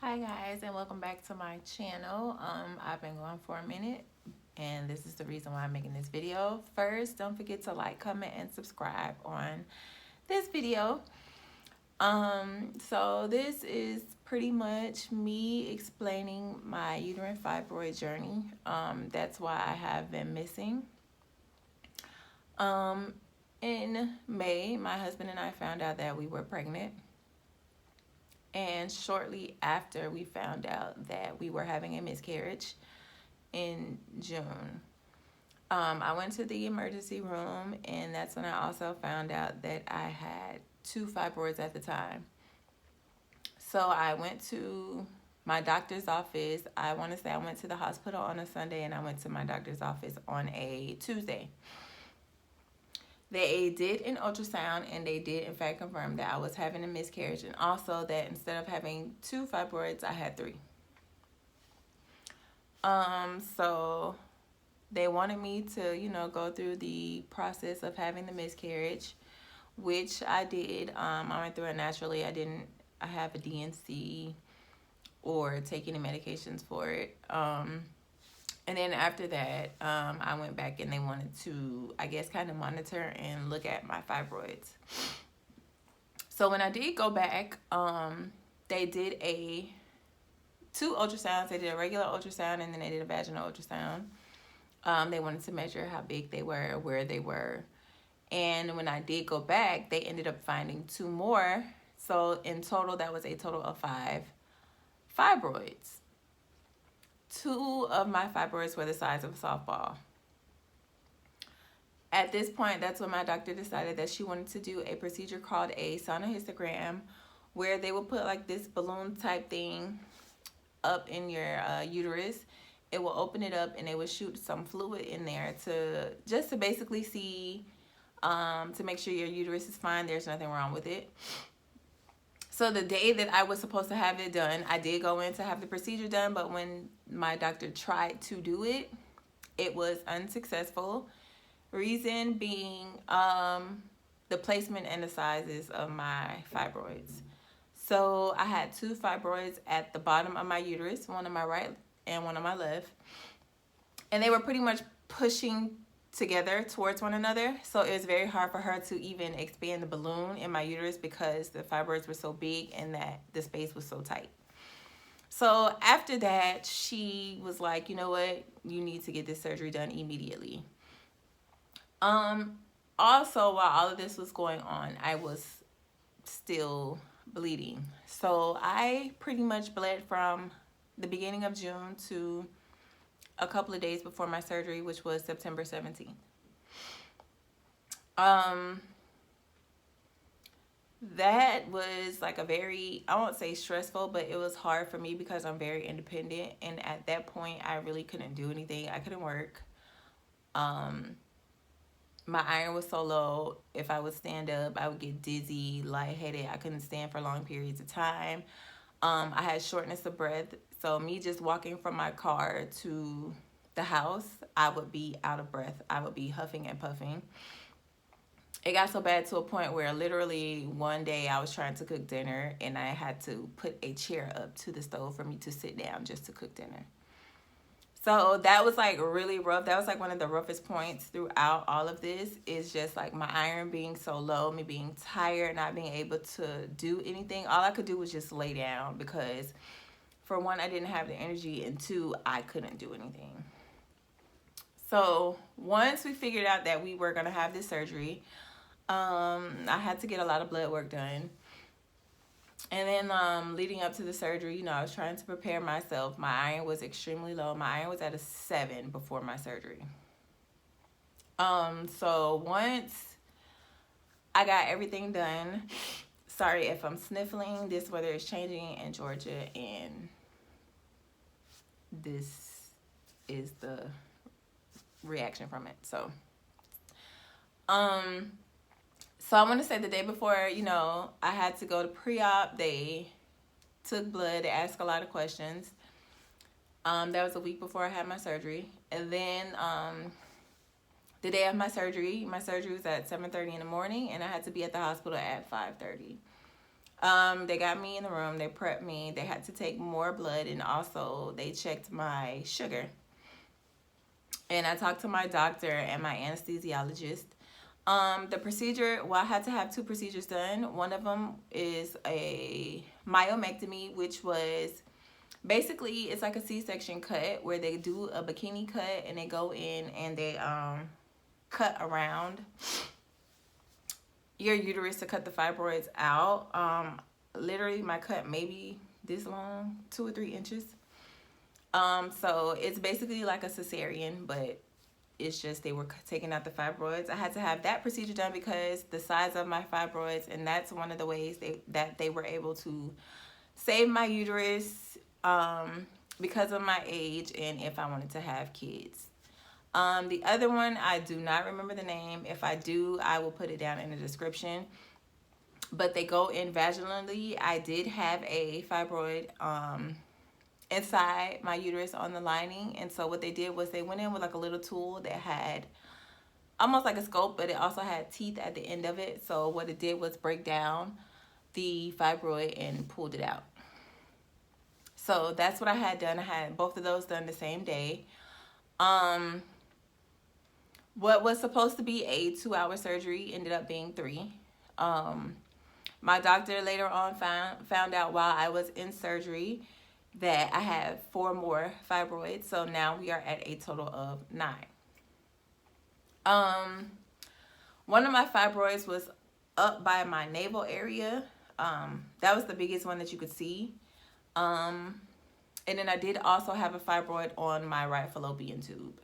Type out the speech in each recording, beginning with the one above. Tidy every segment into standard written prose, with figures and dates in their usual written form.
Hi guys, and welcome back to my channel. I've been going for a minute, and this is the reason why I'm making this video. First, don't forget to like, comment, and subscribe on this video. So this is pretty much me explaining my uterine fibroid journey. That's why I have been missing. In May, my husband and I found out that we were pregnant. And shortly after we found out that we were having a miscarriage in June, I went to the emergency room, and that's when I also found out that I had 2 fibroids at the time. So I went to my doctor's office. I want to say I went to the hospital on a Sunday, and I went to my doctor's office on a Tuesday. They did an ultrasound, and they did in fact confirm that I was having a miscarriage, and also that instead of having 2 fibroids, I had 3. So they wanted me to, go through the process of having the miscarriage, which I did. I went through it naturally. I have a DNC or take any medications for it. And then after that, I went back and they wanted to, I guess, kind of monitor and look at my fibroids. So when I did go back, they did 2 ultrasounds. They did a regular ultrasound, and then they did a vaginal ultrasound. They wanted to measure how big they were, where they were. And when I did go back, they ended up finding 2 more. So in total, that was a total of 5 fibroids. 2 of my fibroids were the size of a softball. At this point, that's when my doctor decided that she wanted to do a procedure called a sonohysterogram, where they would put like this balloon type thing up in your uterus. It will open it up, and they would shoot some fluid in there to basically see, to make sure your uterus is fine, there's nothing wrong with it. So the day that I was supposed to have it done, I did go in to have the procedure done, but when my doctor tried to do it, it was unsuccessful. Reason being the placement and the sizes of my fibroids. So I had 2 fibroids at the bottom of my uterus, one on my right and one on my left. And they were pretty much pushing together towards one another. So it was very hard for her to even expand the balloon in my uterus because the fibroids were so big and that the space was so tight. So after that, she was like, you know what? You need to get this surgery done immediately. Also, while all of this was going on, I was still bleeding. So I pretty much bled from the beginning of June to a couple of days before my surgery, which was September 17th. That was like a very, I won't say stressful, but it was hard for me because I'm very independent. And at that point, I really couldn't do anything. I couldn't work. My iron was so low, if I would stand up, I would get dizzy, lightheaded. I couldn't stand for long periods of time. I had shortness of breath. So me just walking from my car to the house, I would be out of breath. I would be huffing and puffing. It got so bad to a point where literally one day I was trying to cook dinner, and I had to put a chair up to the stove for me to sit down just to cook dinner. So that was like really rough. That was like one of the roughest points throughout all of this, is just like my iron being so low, me being tired, not being able to do anything. All I could do was just lay down because, for one, I didn't have the energy, and 2, I couldn't do anything. So once we figured out that we were going to have this surgery, I had to get a lot of blood work done. And then leading up to the surgery, I was trying to prepare myself. My iron was extremely low. My iron was at a 7 before my surgery. So once I got everything done, sorry if I'm sniffling, this weather is changing in Georgia, and this is the reaction from it. So I want to say the day before, I had to go to pre-op. They took blood. They asked a lot of questions. That was a week before I had my surgery. And then the day of my surgery was at 7:30 in the morning, and I had to be at the hospital at 5:30. They got me in the room, they prepped me, they had to take more blood, and also they checked my sugar. And I talked to my doctor and my anesthesiologist. The procedure, well, I had to have two procedures done. One of them is a myomectomy, which was basically, it's like a C-section cut where they do a bikini cut and they go in and they cut around your uterus to cut the fibroids out. Literally, my cut maybe this long, 2 or 3 inches. So it's basically like a cesarean, but it's just they were taking out the fibroids. I had to have that procedure done because the size of my fibroids, and that's one of the ways that they were able to save my uterus because of my age and if I wanted to have kids. The other one, I do not remember the name. If I do, I will put it down in the description. But they go in vaginally. I did have a fibroid inside my uterus on the lining, and so what they did was they went in with like a little tool that had almost like a scope, but it also had teeth at the end of it. So what it did was break down the fibroid and pulled it out. So that's what I had done. I had both of those done the same day. What was supposed to be a 2-hour surgery ended up being 3. My doctor later on found out while I was in surgery that I had 4 more fibroids. So now we are at a total of 9. One of my fibroids was up by my navel area. That was the biggest one that you could see. And then I did also have a fibroid on my right fallopian tube.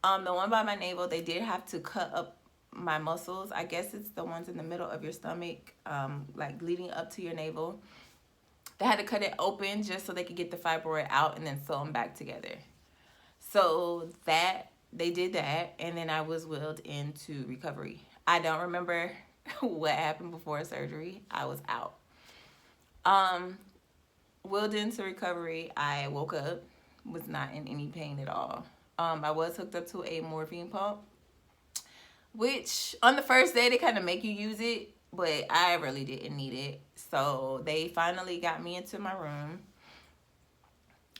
The one by my navel, they did have to cut up my muscles. I guess it's the ones in the middle of your stomach, like leading up to your navel. They had to cut it open just so they could get the fibroid out and then sew them back together. So that, they did that, and then I was wheeled into recovery. I don't remember what happened before surgery. I was out. Wheeled into recovery, I woke up, was not in any pain at all. I was hooked up to a morphine pump, which on the first day they kind of make you use it, but I really didn't need it. So they finally got me into my room.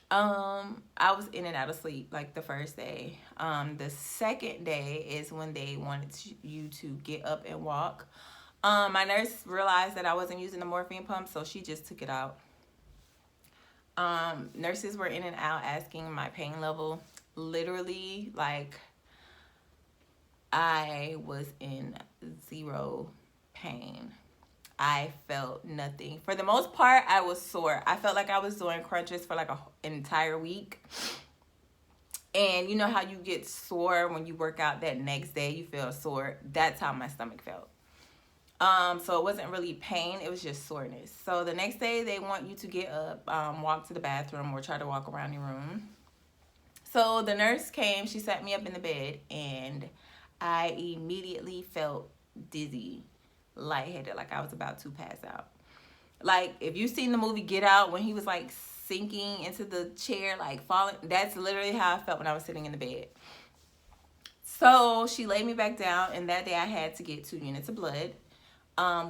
I was in and out of sleep like the first day. The second day is when they wanted you to get up and walk. My nurse realized that I wasn't using the morphine pump, so she just took it out. Nurses were in and out asking my pain level. Literally, like, I was in 0 pain. I felt nothing. For the most part, I was sore. I felt like I was doing crunches for like an entire week. And you know how you get sore when you work out that next day, you feel sore? That's how my stomach felt. So it wasn't really pain, it was just soreness. So the next day they want you to get up, walk to the bathroom or try to walk around your room. So the nurse came, she sat me up in the bed, and I immediately felt dizzy, lightheaded, like I was about to pass out. Like, if you've seen the movie Get Out, when he was like sinking into the chair, like falling, that's literally how I felt when I was sitting in the bed. So she laid me back down, and that day I had to get 2 units of blood,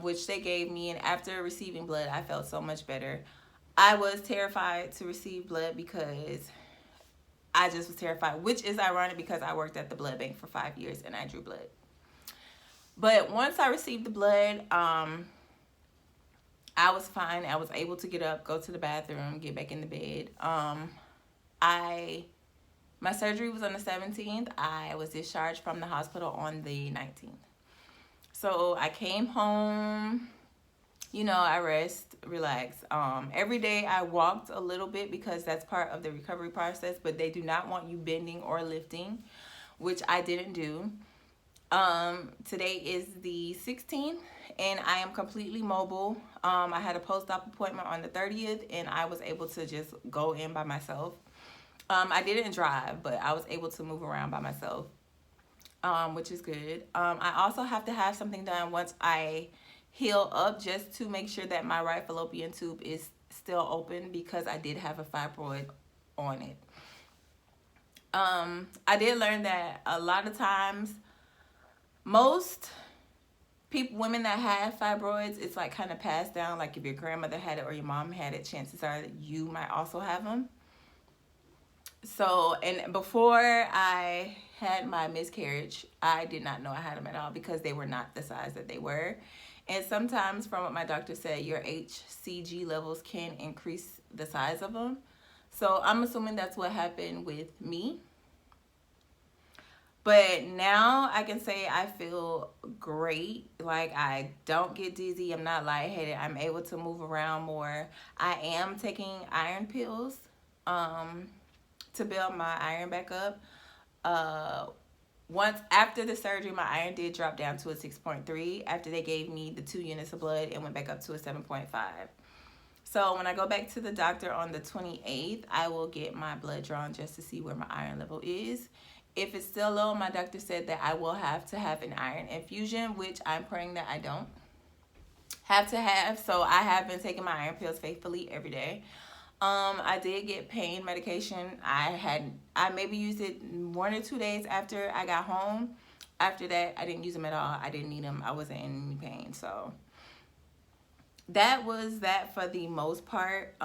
which they gave me, and after receiving blood, I felt so much better. I was terrified to receive blood because I just was terrified, which is ironic because I worked at the blood bank for 5 years and I drew blood. But once I received the blood, I was fine. I was able to get up, go to the bathroom, get back in the bed. My surgery was on the 17th. I was discharged from the hospital on the 19th. So I came home, you know, I rest, relax. Every day I walked a little bit because that's part of the recovery process, but they do not want you bending or lifting, which I didn't do. Today is the 16th and I am completely mobile. I had a post-op appointment on the 30th and I was able to just go in by myself. I didn't drive, but I was able to move around by myself, which is good. I also have to have something done once I heal up, just to make sure that my right fallopian tube is still open because I did have a fibroid on it. I did learn that a lot of times, most women that have fibroids, it's like kind of passed down. Like if your grandmother had it or your mom had it, chances are that you might also have them. So, and before I had my miscarriage, I did not know I had them at all because they were not the size that they were. And sometimes, from what my doctor said, your HCG levels can increase the size of them. So I'm assuming that's what happened with me. But now I can say I feel great. Like I don't get dizzy. I'm not lightheaded. I'm able to move around more. I am taking iron pills to build my iron back up. Once after the surgery, my iron did drop down to a 6.3. After they gave me the 2 units of blood, it went back up to a 7.5. So when I go back to the doctor on the 28th, I will get my blood drawn just to see where my iron level is. If it's still low, my doctor said that I will have to have an iron infusion, which I'm praying that I don't have to have. So I have been taking my iron pills faithfully every day. I did get pain medication. I maybe used it 1 or 2 days after I got home. After that, I didn't use them at all. I didn't need them. I wasn't in any pain. So that was that for the most part.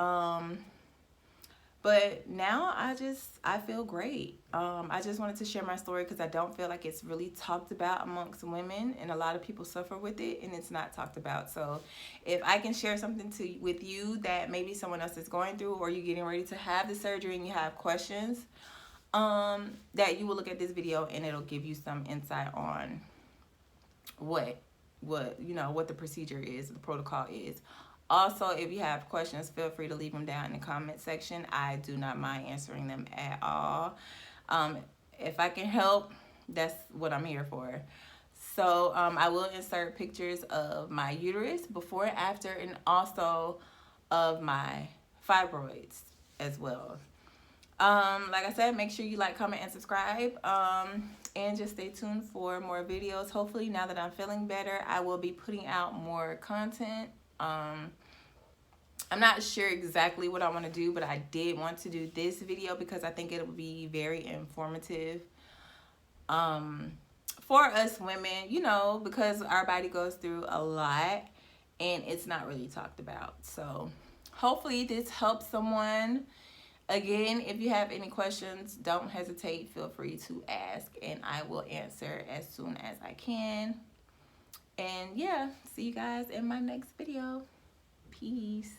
But now I feel great. I just wanted to share my story because I don't feel like it's really talked about amongst women, and a lot of people suffer with it and it's not talked about. So if I can share something with you that maybe someone else is going through, or you're getting ready to have the surgery and you have questions, that you will look at this video and it'll give you some insight on what the procedure is, the protocol is. Also, if you have questions, feel free to leave them down in the comment section. I do not mind answering them at all. If I can help, that's what I'm here for. So I will insert pictures of my uterus before and after, and also of my fibroids as well. Like I said, make sure you like, comment, and subscribe. And just stay tuned for more videos. Hopefully, now that I'm feeling better, I will be putting out more content. I'm not sure exactly what I want to do, but I did want to do this video because I think it will be very informative for us women, because our body goes through a lot and it's not really talked about. So hopefully this helps someone. Again, if you have any questions, don't hesitate. Feel free to ask and I will answer as soon as I can. And yeah, see you guys in my next video. Peace.